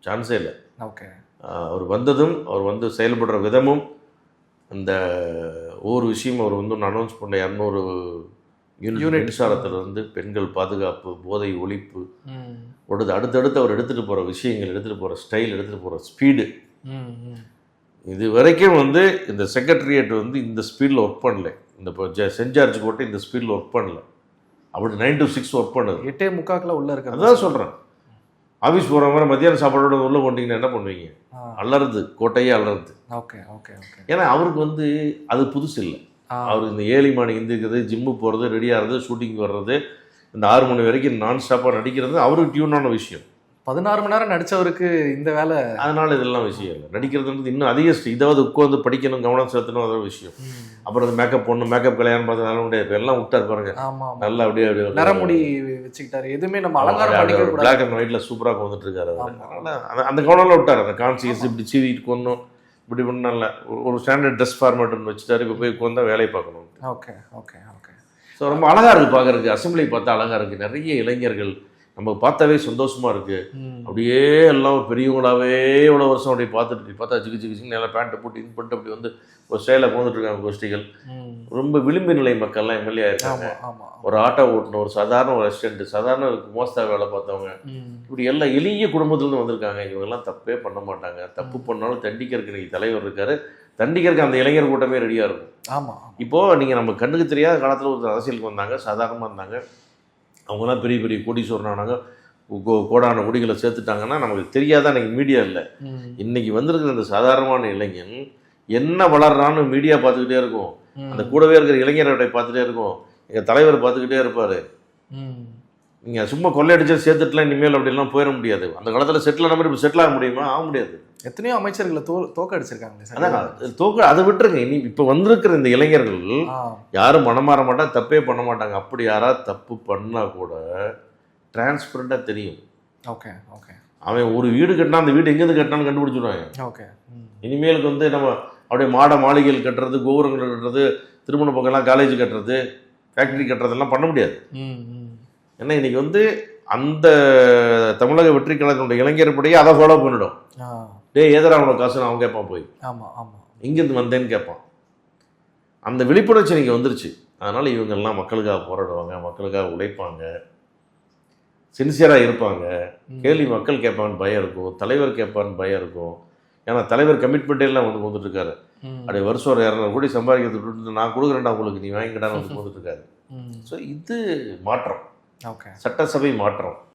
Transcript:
சான்ஸே இல்லை. ஓகே. அவர் வந்ததும் அவர் வந்து செயல்படுற விதமும் அந்த ஒவ்வொரு விஷயமும் அவர் வந்து ஒன்று அனௌன்ஸ் பண்ண 200 யூனிட் மின்சாரத்தில் வந்து பெண்கள் பாதுகாப்பு, போதை ஒழிப்பு, அடுத்தடுத்து அவர் எடுத்துகிட்டு போகிற விஷயங்கள், எடுத்துகிட்டு போகிற ஸ்டைல், எடுத்துகிட்டு போகிற ஸ்பீடு, இது வரைக்கும் வந்து இந்த செக்ரட்டரியேட் வந்து இந்த ஸ்பீடில் ஒர்க் பண்ணல. இந்த இப்போ சென்ட் ஜார்ஜ் கோட்டை இந்த ஸ்பீடில் ஒர்க் பண்ணல. அப்படி 9 to 6 ஒர்க் பண்ணுது. 8:45 உள்ள இருக்கு. அதான் சொல்கிறேன். ஆஃபீஸ் போகிற மாதிரி மத்தியானம் சாப்பாடோட உள்ளே கொண்டீங்கன்னா என்ன பண்ணுவீங்க? அலறுது, கோட்டையே அலறுது. Okay okay okay. ஏன்னா அவருக்கு வந்து அது புதுசு இல்லை. அவருக்கு இந்த ஏழி மாணி எந்திரிக்கிறது, ஜிம்மு போகிறது, ரெடி ஆகிறது, ஷூட்டிங் வர்றது, இந்த 6 மணி வரைக்கும் நான் ஸ்டாப்பாக நடிக்கிறது அவருக்கு டியூனான விஷயம். 16 மணி நேரம் நடித்தவருக்கு இந்த வேலை. அதனால் இதெல்லாம் விஷயம் இல்லை. நடிக்கிறதுன்றது இன்னும் அதிக இதாவது உட்காந்து படிக்கணும், கவனம் செலுத்தணும், அதோட விஷயம். அப்புறம் அந்த மேக்கப் பொண்ணு, மேக்கப் கல்யாணம் பார்த்ததுனால முடியாது. எல்லாம் விட்டார் பாருங்க. நல்லா அப்படியே நரமுடி வச்சுக்கிட்டாரு. எதுவுமே நம்ம அலங்காரம் பண்ணிக்க பிளாக் அண்ட் ஒயிட்ல சூப்பராக வந்துட்டு இருக்காரு. அதனால அந்த கவனம்லாம் விட்டார். அந்த கான்சியஸ் இப்படி சீவிட்டு கொண்டோம், இப்படி பண்ணல. ஒரு ஸ்டாண்டர்ட் ட்ரெஸ் ஃபார்மேட்னு வச்சுட்டாரு. இப்போ போய் உட்காந்தா வேலையை பார்க்கணும். Okay okay okay. ஸோ ரொம்ப அழகாக இருக்குது பார்க்குறதுக்கு. அசம்பிளி பார்த்தா அழகாக இருக்குது. நிறைய இளைஞர்கள் நம்ம பார்த்தாவே சந்தோஷமாக இருக்குது. அப்படியே எல்லாம் பெரியவங்களாவே எவ்வளோ வருஷம் அப்படியே பார்த்துட்டு பார்த்தா ஜிகு நல்லா பேண்ட்டை போட்டு இது பண்ணிட்டு அப்படி வந்து ஒரு ஸ்டைலில் போந்துட்டுருக்காங்க கோஷ்டிகள். ரொம்ப விளிம்பு நிலை மக்கள்லாம் எம்எல்ஏ ஆயிருக்காங்க. ஒரு ஆட்டோ ஓட்டணும், ஒரு சாதாரண ஒரு ரெஸ்டாரண்ட், சாதாரண மோஸ்தா வேலை பார்த்தவங்க, இப்படி எல்லாம் எளிய குடும்பத்துலேருந்து வந்திருக்காங்க. இவங்கெல்லாம் தப்பே பண்ண மாட்டாங்க. தப்பு பண்ணாலும் தண்டிக்கிறதுக்கு இன்னைக்கு தலைவர் இருக்காரு. தண்டிக்கிறதுக்கு அந்த இளைஞர் கூட்டமே ரெடியாக இருக்கும். ஆமாம். இப்போது நீங்கள் நம்ம கண்ணுக்கு தெரியாத காலத்தில் ஒரு அரசியலுக்கு வந்தாங்க, சாதாரணமாக இருந்தாங்க. அவங்களாம் பெரிய பெரிய கோடீஸ்வரன் ஆனாங்க, கோடான குடிகளை சேர்த்துட்டாங்கன்னா நமக்கு தெரியாத அன்றைக்கி மீடியா இல்லை. இன்றைக்கி வந்திருக்கிற இந்த சாதாரணமான இளைஞன் என்ன வளர்றான்னு மீடியா பார்த்துக்கிட்டே இருக்கும். அந்த கூடவே இருக்கிற இளைஞர்களை பார்த்துட்டே இருக்கும். எங்கள் தலைவர் பார்த்துக்கிட்டே இருப்பார். நீங்கள் சும்மா கொள்ளையடிச்சு சேர்த்துட்டுலாம் இனிமேல் அப்படிலாம் போயிட முடியாது. அந்த காலத்தில் செட்டில் ஆன மாதிரி இப்போ செட்டில் ஆக முடியுமா? ஆக முடியாது. எத்தனையோ அமைச்சர்களை தோக்கடிச்சிருக்காங்க. அதான் அதை விட்டுருங்க. இனி இப்போ வந்திருக்கிற இந்த இளைஞர்கள் யாரும் மனமாற மாட்டாங்க, தப்பே பண்ண மாட்டாங்க. அப்படி யாராவது தப்பு பண்ணால் கூட டிரான்ஸ்பரண்டாக தெரியும். Okay okay. அவன் ஒரு வீடு கட்டினா அந்த வீடு எங்கேருந்து கட்டினான்னு கண்டுபிடிச்சிடுவாங்க. ஓகே. இனிமேலுக்கு வந்து நம்ம அப்படியே மாளிகைகள் கட்டுறது, கோபுரங்கள் கட்டுறது, திருமண பக்கம்லாம் காலேஜ் கட்டுறது, ஃபேக்ட்ரி கட்டுறதெல்லாம் பண்ண முடியாது. ஏன்னா இன்றைக்கி வந்து அந்த தமிழக வெற்றி கழகத்தினுடைய இளைஞர்படியே அதை ஃபாலோ பண்ணிடும். ஏதரா அவனோட காசுன்னு அவன் கேட்பான். போய் ஆமாம் ஆமாம் இங்கேருந்து வந்தேன்னு கேட்பான். அந்த விழிப்புணர்ச்சி இன்றைக்கி வந்துருச்சு. அதனால் இவங்கெல்லாம் மக்களுக்காக போராடுவாங்க, மக்களுக்காக உழைப்பாங்க, சின்சியராக இருப்பாங்க. கேள்வி மக்கள் கேட்பான்னு பயம் இருக்கும், தலைவர் கேட்பான்னு பயம் இருக்கும். ஏன்னா தலைவர் கமிட்மெண்ட்டே எல்லாம் வந்துட்டு இருக்காரு. அப்படியே வருஷம் ஒரு 200 கோடி சம்பாதிக்கிறது நான் கொடுக்குறேன்டா உங்களுக்கு, நீ வாங்கிக்கிட்டான்னு வந்துட்டு இருக்காரு. ஸோ இது மாற்றம், சட்டசபை மாற்றம்.